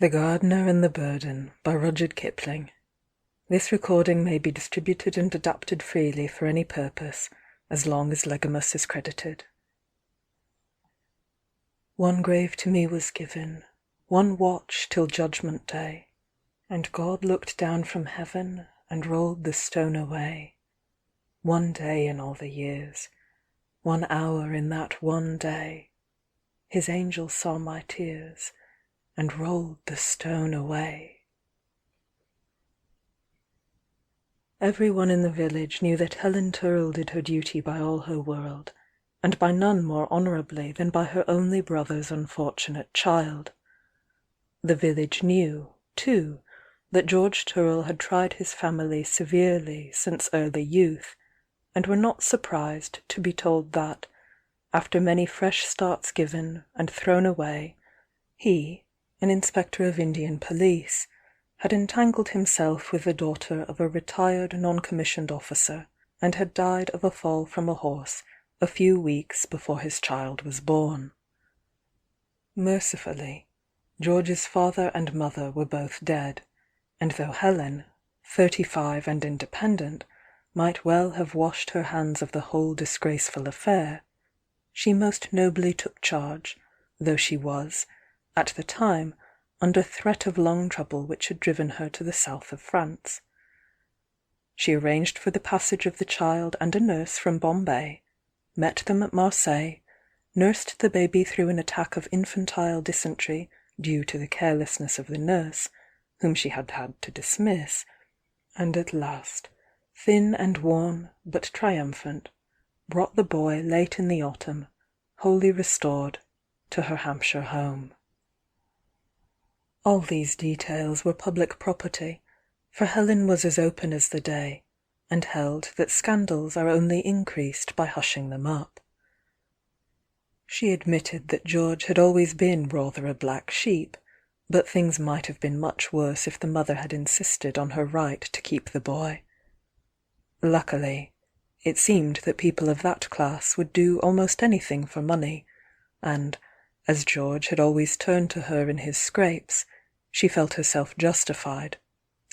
The Gardener and the Burden by Rudyard Kipling. This recording may be distributed and adapted freely for any purpose, as long as Legamus is credited. One grave to me was given, one watch till judgment day, and God looked down from heaven and rolled the stone away. One day in all the years, 1 hour in that one day, His angel saw my tears and rolled the stone away. Everyone in the village knew that Helen Turrell did her duty by all her world, and by none more honourably than by her only brother's unfortunate child. The village knew, too, that George Turrell had tried his family severely since early youth, and were not surprised to be told that, after many fresh starts given and thrown away, he, an inspector of Indian police, had entangled himself with the daughter of a retired non-commissioned officer, and had died of a fall from a horse a few weeks before his child was born. Mercifully, George's father and mother were both dead, and though Helen, 35 and independent, might well have washed her hands of the whole disgraceful affair, she most nobly took charge, though she was, at the time, under threat of lung trouble which had driven her to the south of France. She arranged for the passage of the child and a nurse from Bombay, met them at Marseilles, nursed the baby through an attack of infantile dysentery due to the carelessness of the nurse, whom she had had to dismiss, and at last, thin and worn but triumphant, brought the boy late in the autumn, wholly restored, to her Hampshire home. All these details were public property, for Helen was as open as the day, and held that scandals are only increased by hushing them up. She admitted that George had always been rather a black sheep, but things might have been much worse if the mother had insisted on her right to keep the boy. Luckily, it seemed that people of that class would do almost anything for money, and, as George had always turned to her in his scrapes, she felt herself justified,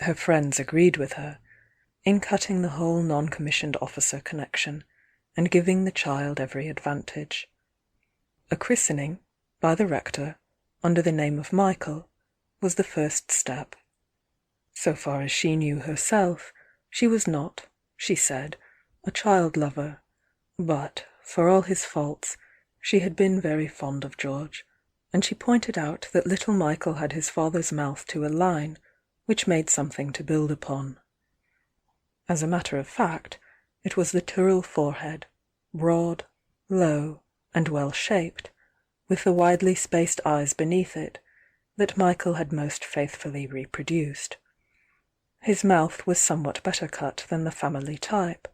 her friends agreed with her, in cutting the whole non-commissioned officer connection, and giving the child every advantage. A christening, by the rector, under the name of Michael, was the first step. So far as she knew herself, she was not, she said, a child-lover, but, for all his faults, she had been very fond of George, and she pointed out that little Michael had his father's mouth to a line, which made something to build upon. As a matter of fact, it was the Turrell forehead, broad, low, and well-shaped, with the widely spaced eyes beneath it, that Michael had most faithfully reproduced. His mouth was somewhat better cut than the family type,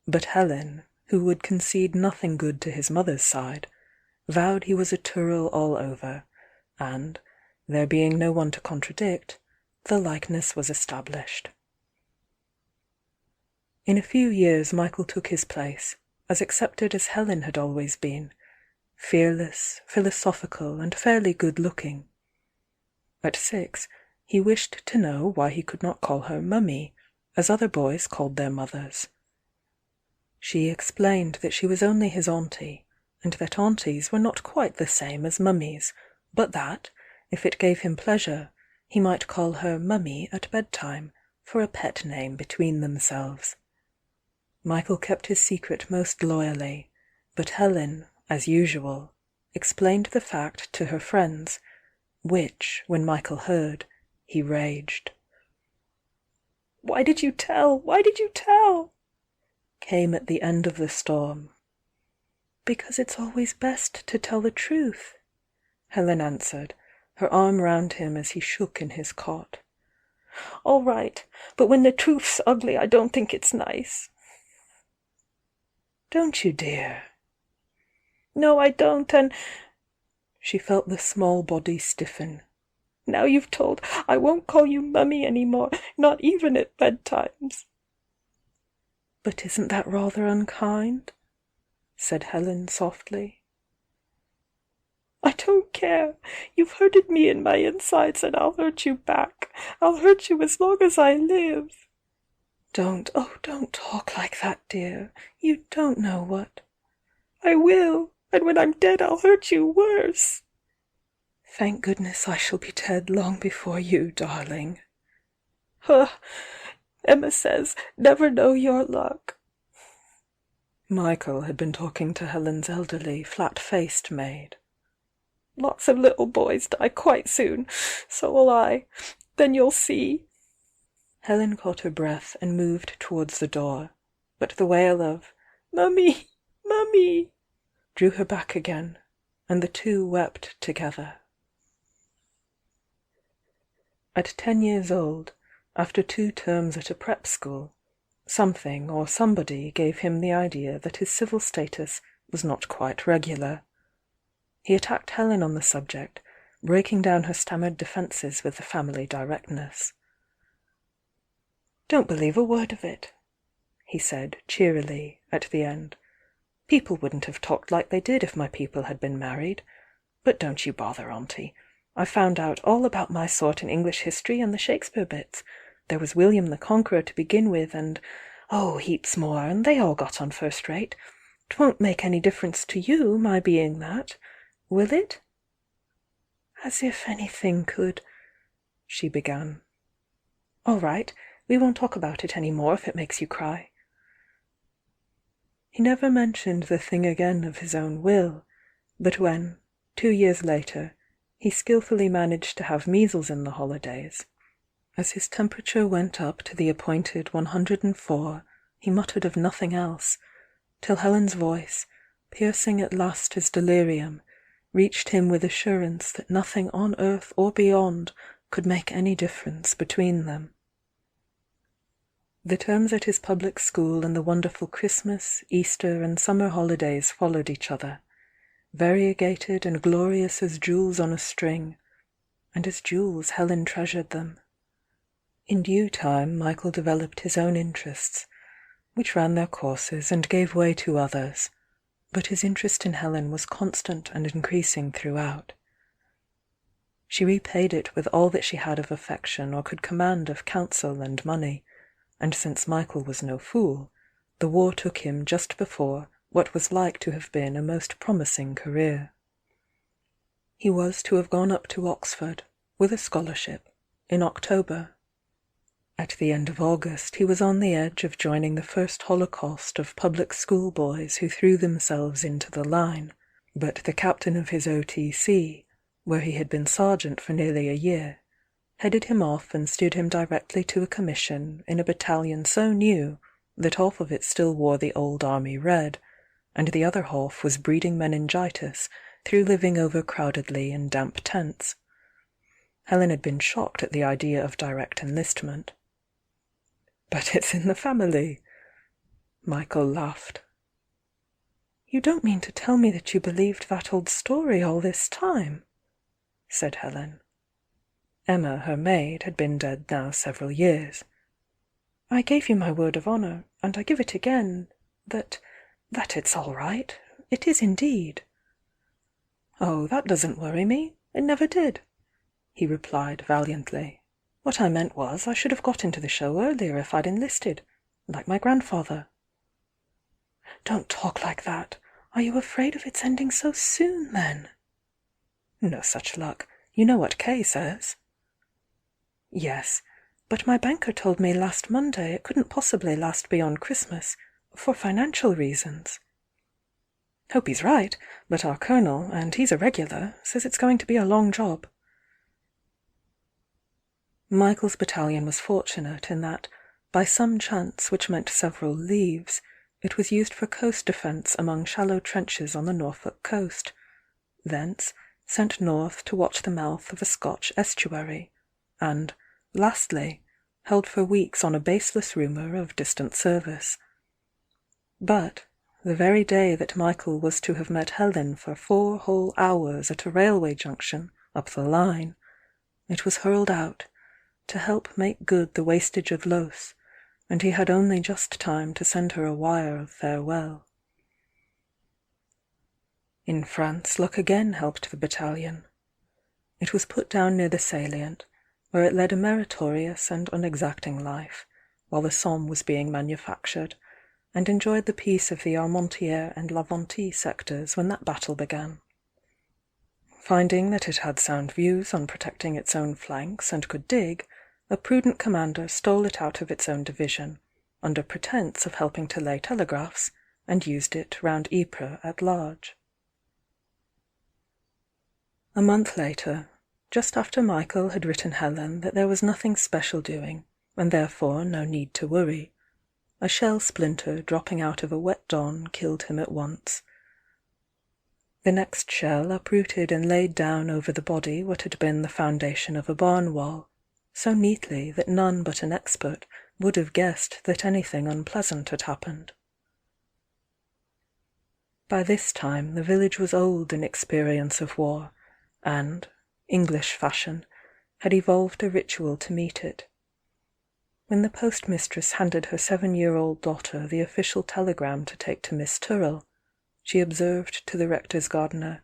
but Helen, who would concede nothing good to his mother's side, vowed he was a Turrell all over, and, there being no one to contradict, the likeness was established. In a few years Michael took his place, as accepted as Helen had always been, fearless, philosophical, and fairly good-looking. At 6, he wished to know why he could not call her Mummy, as other boys called their mothers. She explained that she was only his auntie, and that aunties were not quite the same as mummies, but that, if it gave him pleasure, he might call her Mummy at bedtime, for a pet name between themselves. Michael kept his secret most loyally, but Helen, as usual, explained the fact to her friends, which, when Michael heard, he raged. "Why did you tell? Why did you tell?" came at the end of the storm. "Because it's always best to tell the truth," Helen answered, her arm round him as he shook in his cot. "All right, but when the truth's ugly I don't think it's nice." "Don't you, dear?" "No, I don't, and—" She felt the small body stiffen. "Now you've told, I won't call you Mummy any more, not even at bedtimes." "But isn't that rather unkind?" said Helen softly. I don't care. You've hurted me in my insides, and I'll hurt you back. I'll hurt you as long as I live. Don't talk like that, dear. You don't know what. I will, and when I'm dead I'll hurt you worse. Thank goodness I shall be dead long before you, darling. Emma says, never know your luck. Michael had been talking to Helen's elderly, flat-faced maid. Lots of little boys die quite soon, so will I. Then you'll see. Helen caught her breath and moved towards the door, but the wail of "Mummy! Mummy!" drew her back again, and the two wept together. At 10 years old, after 2 terms at a prep school, something or somebody gave him the idea that his civil status was not quite regular. He attacked Helen on the subject, breaking down her stammered defences with the family directness. "Don't believe a word of it," he said cheerily at the end. "People wouldn't have talked like they did if my people had been married. But don't you bother, Auntie. I found out all about my sort in English history and the Shakespeare bits. There was William the Conqueror to begin with, and heaps more, and they all got on first rate. 'Twon't make any difference to you, my being that, will it?" "As if anything could—" she began. "All right, we won't talk about it any more if it makes you cry." He never mentioned the thing again of his own will, but when, 2 years later, he skilfully managed to have measles in the holidays, as his temperature went up to the appointed 104, he muttered of nothing else, till Helen's voice, piercing at last his delirium, reached him with assurance that nothing on earth or beyond could make any difference between them. The terms at his public school and the wonderful Christmas, Easter, and summer holidays followed each other, variegated and glorious as jewels on a string, and as jewels Helen treasured them. In due time Michael developed his own interests, which ran their courses and gave way to others, but his interest in Helen was constant and increasing throughout. She repaid it with all that she had of affection or could command of counsel and money, and since Michael was no fool, the war took him just before what was like to have been a most promising career. He was to have gone up to Oxford, with a scholarship, in October. At the end of August he was on the edge of joining the first holocaust of public school boys who threw themselves into the line, but the captain of his OTC, where he had been sergeant for nearly a year, headed him off and steered him directly to a commission in a battalion so new that half of it still wore the old army red, and the other half was breeding meningitis through living overcrowdedly in damp tents. Helen had been shocked at the idea of direct enlistment. "But it's in the family," Michael laughed. "You don't mean to tell me that you believed that old story all this time?" said Helen. Emma, her maid, had been dead now several years. "I gave you my word of honour, and I give it again, that it's all right. It is indeed." "Oh, that doesn't worry me. It never did," he replied valiantly. "What I meant was I should have got into the show earlier if I'd enlisted, like my grandfather." "Don't talk like that. Are you afraid of its ending so soon, then?" "No such luck. You know what Kay says?" "Yes, but my banker told me last Monday it couldn't possibly last beyond Christmas, for financial reasons." "Hope he's right, but our colonel, and he's a regular, says it's going to be a long job." Michael's battalion was fortunate in that, by some chance which meant several leaves, it was used for coast defence among shallow trenches on the Norfolk coast, thence sent north to watch the mouth of a Scotch estuary, and, lastly, held for weeks on a baseless rumour of distant service. But, the very day that Michael was to have met Helen for 4 whole hours at a railway junction up the line, it was hurled out, to help make good the wastage of Los, and he had only just time to send her a wire of farewell. In France, luck again helped the battalion. It was put down near the salient, where it led a meritorious and unexacting life, while the Somme was being manufactured, and enjoyed the peace of the Armentières and La Ventie sectors when that battle began. Finding that it had sound views on protecting its own flanks and could dig, a prudent commander stole it out of its own division, under pretence of helping to lay telegraphs, and used it round Ypres at large. A month later, just after Michael had written Helen that there was nothing special doing, and therefore no need to worry, a shell splinter dropping out of a wet dawn killed him at once. The next shell uprooted and laid down over the body what had been the foundation of a barn wall, so neatly that none but an expert would have guessed that anything unpleasant had happened. By this time the village was old in experience of war, and, English fashion, had evolved a ritual to meet it. When the postmistress handed her 7-year-old daughter the official telegram to take to Miss Turrell, she observed to the rector's gardener,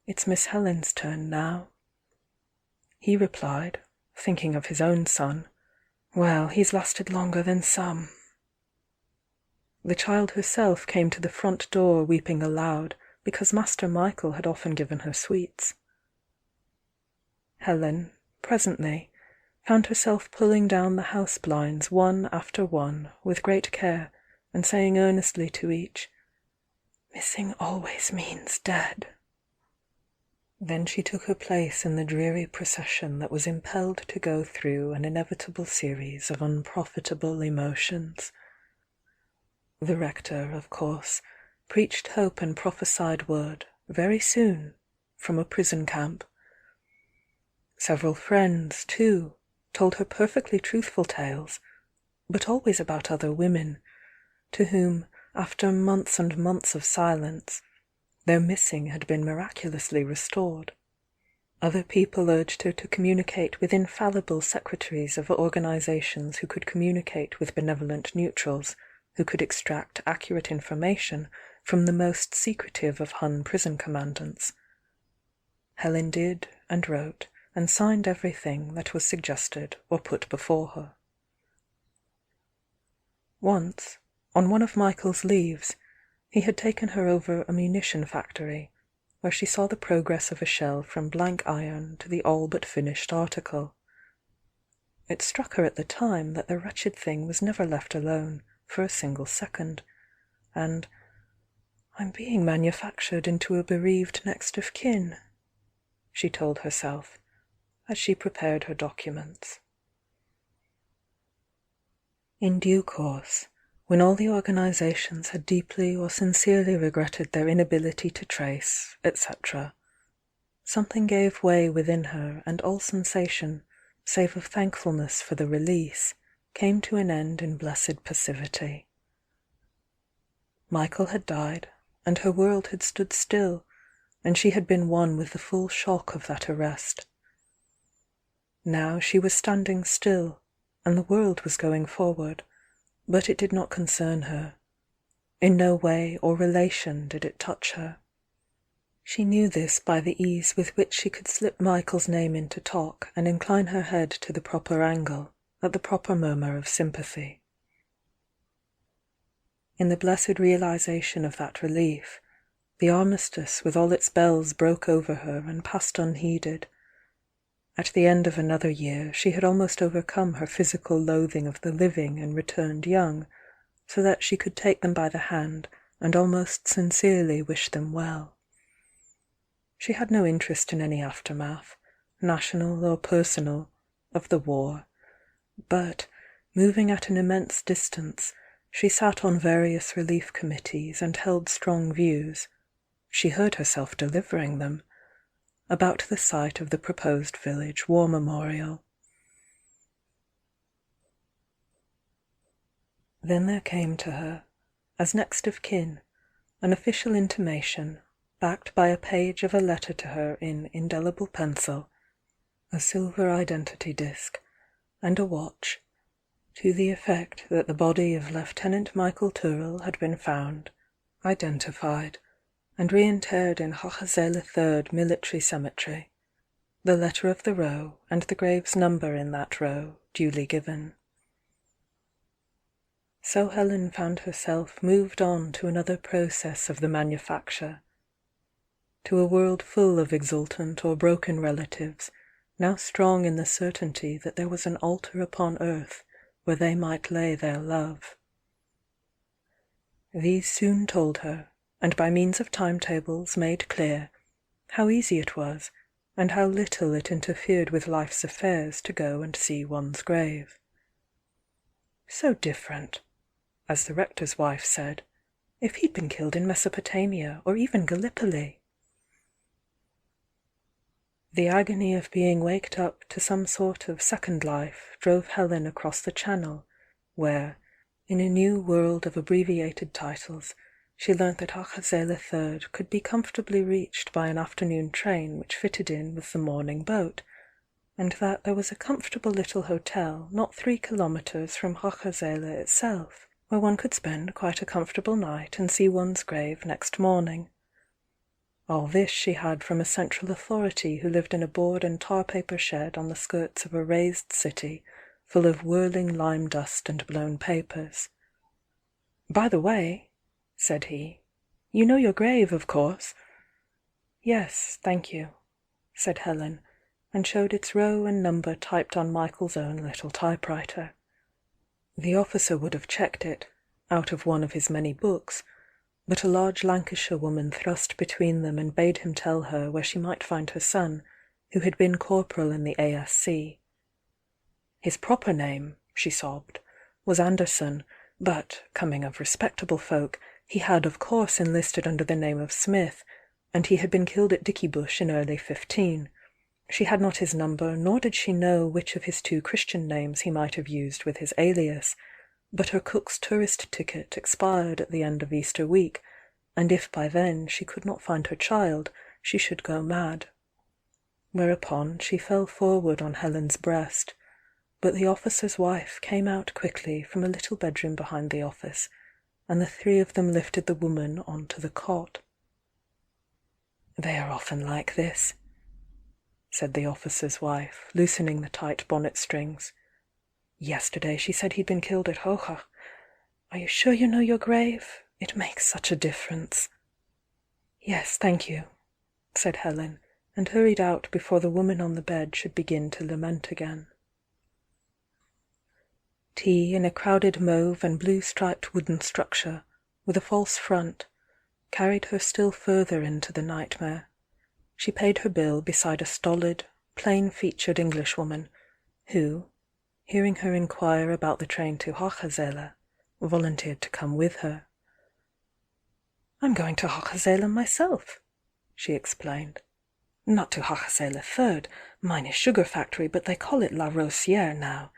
"It's Miss Helen's turn now." He replied, thinking of his own son, "Well, he's lasted longer than some." The child herself came to the front door weeping aloud because Master Michael had often given her sweets. Helen, presently, found herself pulling down the house blinds one after one with great care, and saying earnestly to each, "Missing always means dead." Then she took her place in the dreary procession that was impelled to go through an inevitable series of unprofitable emotions. The rector, of course, preached hope and prophesied word, very soon, from a prison camp. Several friends, too, told her perfectly truthful tales, but always about other women, to whom, after months and months of silence, their missing had been miraculously restored. Other people urged her to communicate with infallible secretaries of organizations who could communicate with benevolent neutrals, who could extract accurate information from the most secretive of Hun prison commandants. Helen did and wrote and signed everything that was suggested or put before her. Once, on one of Michael's leaves, he had taken her over a munition factory, where she saw the progress of a shell from blank iron to the all but finished article. It struck her at the time that the wretched thing was never left alone for a single second, and "I'm being manufactured into a bereaved next of kin," she told herself, as she prepared her documents. In due course, when all the organizations had deeply or sincerely regretted their inability to trace, etc., something gave way within her, and all sensation, save of thankfulness for the release, came to an end in blessed passivity. Michael had died, and her world had stood still, and she had been one with the full shock of that arrest. Now she was standing still, and the world was going forward, but it did not concern her. In no way or relation did it touch her. She knew this by the ease with which she could slip Michael's name into talk and incline her head to the proper angle, at the proper murmur of sympathy. In the blessed realization of that relief, the armistice with all its bells broke over her and passed unheeded. At the end of another year she had almost overcome her physical loathing of the living and returned young, so that she could take them by the hand and almost sincerely wish them well. She had no interest in any aftermath, national or personal, of the war, but, moving at an immense distance, she sat on various relief committees and held strong views — she heard herself delivering them — about the site of the proposed village war memorial. Then there came to her, as next of kin, an official intimation, backed by a page of a letter to her in indelible pencil, a silver identity disc, and a watch, to the effect that the body of Lieutenant Michael Turrell had been found, identified, and reinterred in Hochazela III Military Cemetery, the letter of the row and the grave's number in that row duly given. So Helen found herself moved on to another process of the manufacture, to a world full of exultant or broken relatives, now strong in the certainty that there was an altar upon earth where they might lay their love. These soon told her, and by means of timetables made clear, how easy it was, and how little it interfered with life's affairs to go and see one's grave. So different, as the rector's wife said, if he'd been killed in Mesopotamia or even Gallipoli. The agony of being waked up to some sort of second life drove Helen across the Channel, where, in a new world of abbreviated titles, she learnt that Hochazela III could be comfortably reached by an afternoon train which fitted in with the morning boat, and that there was a comfortable little hotel not 3 kilometres from Hochazela itself, where one could spend quite a comfortable night and see one's grave next morning. All this she had from a central authority who lived in a board and tar paper shed on the skirts of a raised city full of whirling lime dust and blown papers. "By the way," said he, "you know your grave, of course?" "Yes, thank you," said Helen, and showed its row and number typed on Michael's own little typewriter. The officer would have checked it, out of one of his many books, but a large Lancashire woman thrust between them and bade him tell her where she might find her son, who had been corporal in the ASC. His proper name, she sobbed, was Anderson, but, coming of respectable folk, he had of course enlisted under the name of Smith, and he had been killed at Dickiebush in early 15. She had not his number, nor did she know which of his 2 Christian names he might have used with his alias, but her Cook's tourist ticket expired at the end of Easter week, and if by then she could not find her child, she should go mad. Whereupon she fell forward on Helen's breast, but the officer's wife came out quickly from a little bedroom behind the office, and the 3 of them lifted the woman onto the cot. "They are often like this," said the officer's wife, loosening the tight bonnet strings. "Yesterday she said he'd been killed at Hocha. Are you sure you know your grave? It makes such a difference." "Yes, thank you," said Helen, and hurried out before the woman on the bed should begin to lament again. Tea in a crowded mauve and blue-striped wooden structure, with a false front, carried her still further into the nightmare. She paid her bill beside a stolid, plain-featured Englishwoman, who, hearing her inquire about the train to Hochazela, volunteered to come with her. "I'm going to Hochazela myself," she explained. "Not to Hochazela III, mine is sugar factory, but they call it La Rosière now.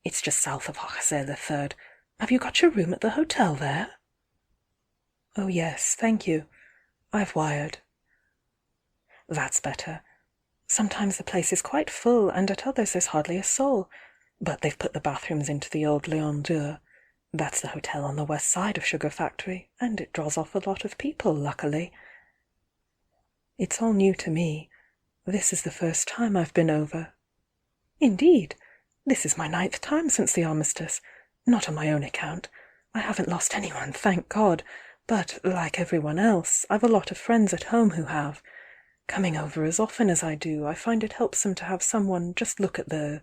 It's just south of Hochazela III. Have you got your room at the hotel there?" "Oh yes, thank you. I've wired." "That's better. Sometimes the place is quite full, and at others there's hardly a soul. But they've put the bathrooms into the old Lion d'Or. That's the hotel on the west side of Sugar Factory, and it draws off a lot of people, luckily." "It's all new to me. This is the first time I've been over." "Indeed? This is my 9th time since the armistice. Not on my own account. I haven't lost anyone, thank God, but, like everyone else, I've a lot of friends at home who have. Coming over as often as I do, I find it helps them to have someone just look at the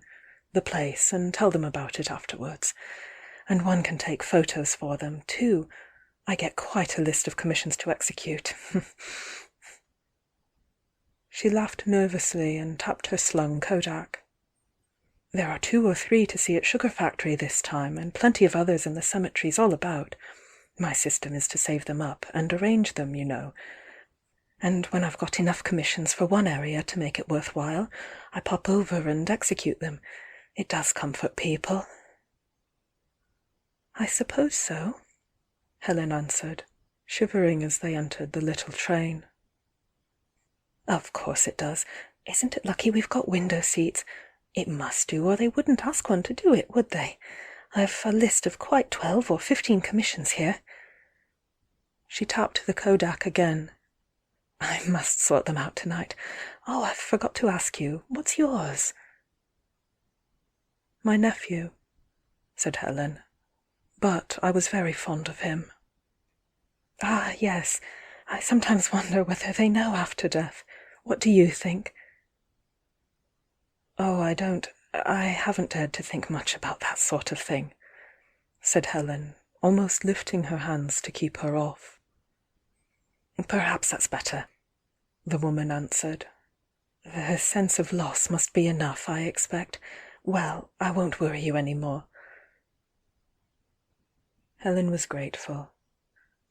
place and tell them about it afterwards. And one can take photos for them, too. I get quite a list of commissions to execute." She laughed nervously and tapped her slung kodak. "There are 2 or 3 to see at Sugar Factory this time, and plenty of others in the cemeteries all about. My system is to save them up, and arrange them, you know. And when I've got enough commissions for one area to make it worthwhile, I pop over and execute them. It does comfort people." "I suppose so," Helen answered, shivering as they entered the little train. "Of course it does. Isn't it lucky we've got window seats? It must do, or they wouldn't ask one to do it, would they? I've a list of quite 12 or 15 commissions here." She tapped the kodak again, I must sort them out tonight. Oh, I forgot to ask you, what's yours?" "My nephew," said Helen, "but I was very fond of him." "Ah, yes. I sometimes wonder whether they know after death. What do you think?" "Oh, I haven't dared to think much about that sort of thing," said Helen, almost lifting her hands to keep her off. "Perhaps that's better," the woman answered. "The sense of loss must be enough, I expect. Well, I won't worry you any more." Helen was grateful,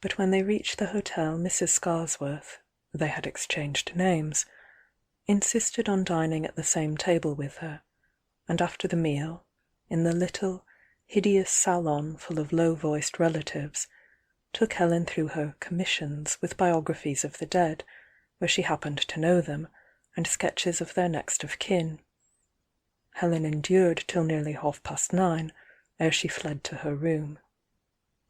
but when they reached the hotel, Mrs. Scarsworth, they had exchanged names, insisted on dining at the same table with her, and after the meal, in the little, hideous salon full of low-voiced relatives, took Helen through her commissions with biographies of the dead, where she happened to know them, and sketches of their next of kin. Helen endured till nearly 9:30, ere she fled to her room.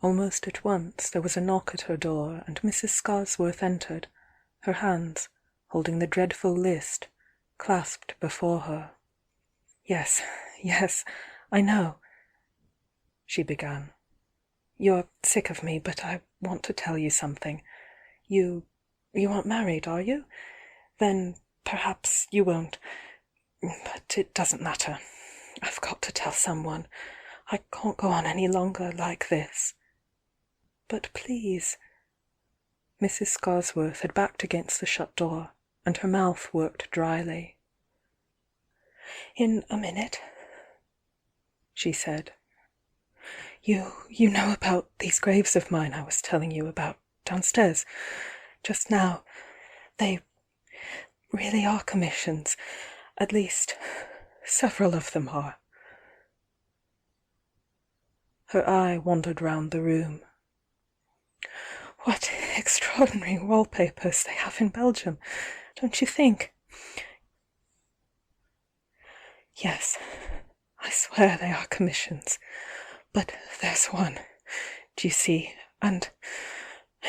Almost at once there was a knock at her door, and Mrs. Scarsworth entered, her hands, holding the dreadful list, clasped before her. Yes, I know," she began. "You're sick of me, but I want to tell you something. You aren't married, are you? Then perhaps you won't. But it doesn't matter. I've got to tell someone. I can't go on any longer like this." "But please—" Mrs. Scarsworth had backed against the shut door, and her mouth worked dryly. "In a minute," she said. You know about these graves of mine I was telling you about downstairs just now. They really are commissions. At least, several of them are." Her eye wandered round the room. "What extraordinary wallpapers they have in Belgium, don't you think?" "Yes, I swear they are commissions. But there's one, do you see, and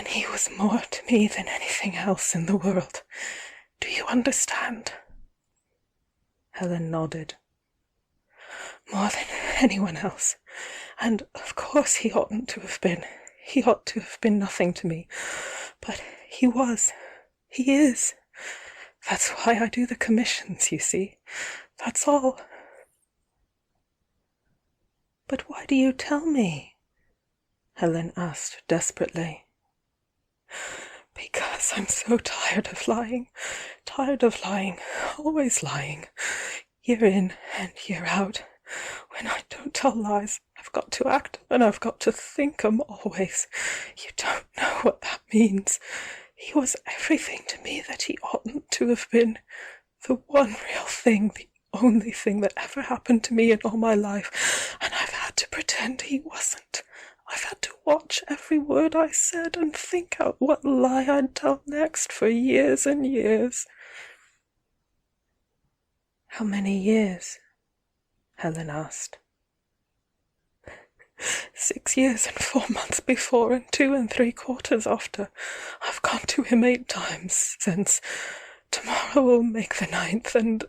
he was more to me than anything else in the world. Do you understand?" Helen nodded. "More than anyone else. And of course he oughtn't to have been. He ought to have been nothing to me. But he was. He is. That's why I do the commissions, you see. That's all." "But why do you tell me?" Helen asked desperately. "Because I'm so tired of lying. Always lying. Year in and year out. When I don't tell lies, I've got to act 'em and I've got to think 'em always. You don't know what that means. He was everything to me that he oughtn't to have been. The one real thing, the only thing that ever happened to me in all my life, and I've had to pretend he wasn't. I've had to watch every word I said and think out what lie I'd tell next for years and years." "How many years?" Helen asked. 6 years and 4 months before, and 2 3/4 after. I've gone to him 8 times since. Tomorrow will make the 9th, and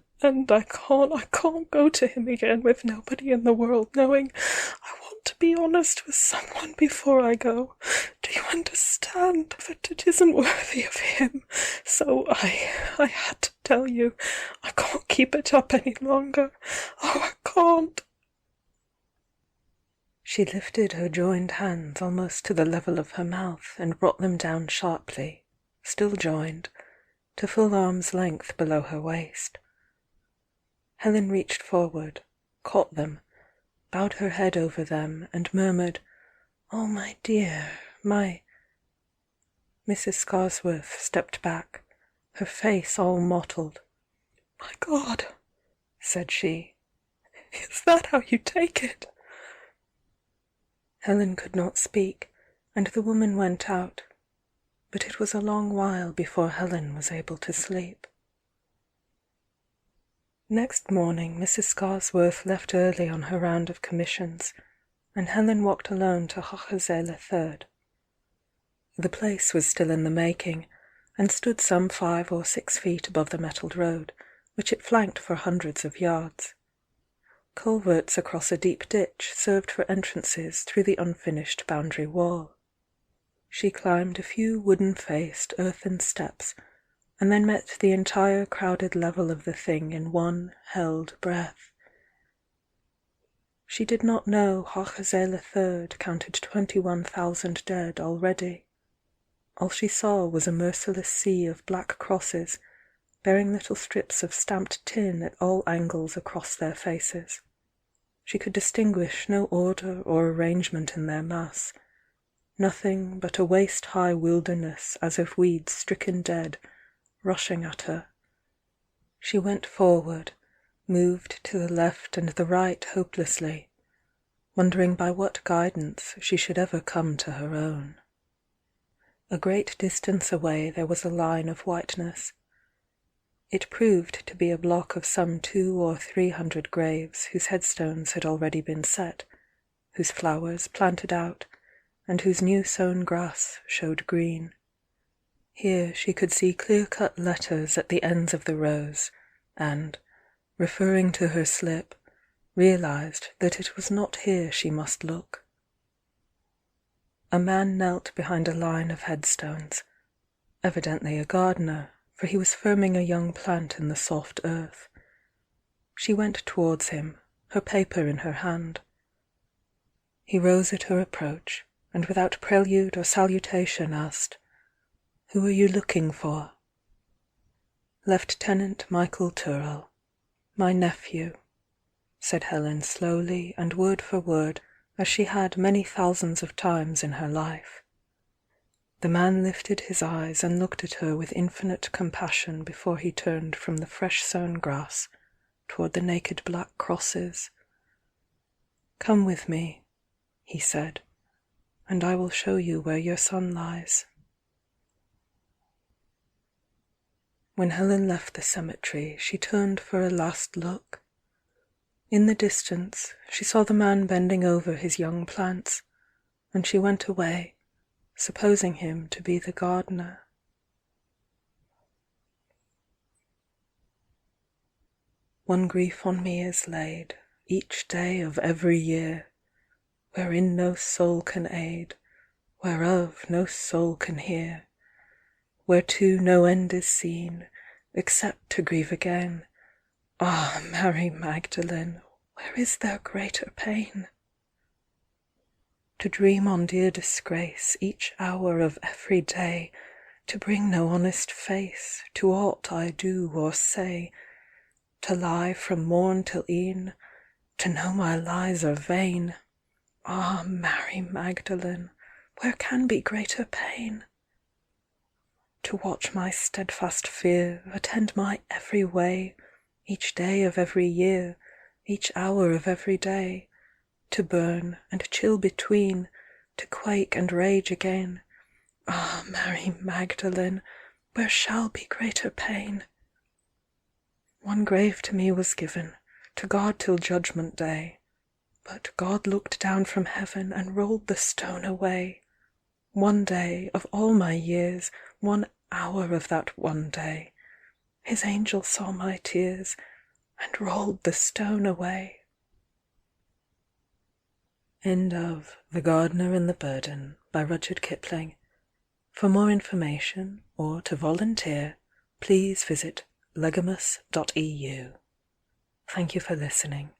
I can't go to him again with nobody in the world knowing. I want to be honest with someone before I go. Do you understand that it isn't worthy of him? So I had to tell you. I can't keep it up any longer. Oh, I can't." She lifted her joined hands almost to the level of her mouth and brought them down sharply, still joined, to full arm's length below her waist. Helen reached forward, caught them, bowed her head over them, and murmured, "Oh, my dear, my—" Mrs. Scarsworth stepped back, her face all mottled. "My God," said she, "is that how you take it?" Helen could not speak, and the woman went out, but it was a long while before Helen was able to sleep. Next morning Mrs. Scarsworth left early on her round of commissions, and Helen walked alone to Hochezele III. The place was still in the making, and stood some 5 or 6 feet above the metalled road, which it flanked for hundreds of yards. Culverts across a deep ditch served for entrances through the unfinished boundary wall. She climbed a few wooden-faced earthen steps, and then met the entire crowded level of the thing in one held breath. She did not know Hachazeh III counted 21,000 dead already. All she saw was a merciless sea of black crosses, bearing little strips of stamped tin at all angles across their faces. She could distinguish no order or arrangement in their mass, nothing but a waist-high wilderness as of weeds stricken dead, rushing at her. She went forward, moved to the left and the right hopelessly, wondering by what guidance she should ever come to her own. A great distance away there was a line of whiteness. It proved to be a block of some 200 or 300 graves whose headstones had already been set, whose flowers planted out, and whose new-sown grass showed green. Here she could see clear-cut letters at the ends of the rows, and, referring to her slip, realized that it was not here she must look. A man knelt behind a line of headstones, evidently a gardener, for he was firming a young plant in the soft earth. She went towards him, her paper in her hand. He rose at her approach, and without prelude or salutation asked, "Who are you looking for?" "Lieutenant Michael Turrell, my nephew," said Helen slowly and word for word, as she had many thousands of times in her life. The man lifted his eyes and looked at her with infinite compassion before he turned from the fresh-sown grass toward the naked black crosses. "Come with me," he said, "and I will show you where your son lies." When Helen left the cemetery, she turned for a last look. In the distance, she saw the man bending over his young plants, and she went away, supposing him to be the gardener. One grief on me is laid, each day of every year, wherein no soul can aid, whereof no soul can hear, whereto no end is seen, except to grieve again. Ah, Mary Magdalene, where is there greater pain? To dream on dear disgrace each hour of every day, to bring no honest face to aught I do or say, to lie from morn till e'en, to know my lies are vain. Ah, Mary Magdalene, where can be greater pain? To watch my steadfast fear attend my every way, each day of every year, each hour of every day, to burn and chill between, to quake and rage again. Ah, Mary Magdalene, where shall be greater pain? One grave to me was given, to guard till judgment day, but God looked down from heaven and rolled the stone away. One day of all my years, 1 hour of that one day, His angel saw my tears, and rolled the stone away. End of The Gardener and the Burden by Rudyard Kipling. For more information, or to volunteer, please visit legamus.eu. Thank you for listening.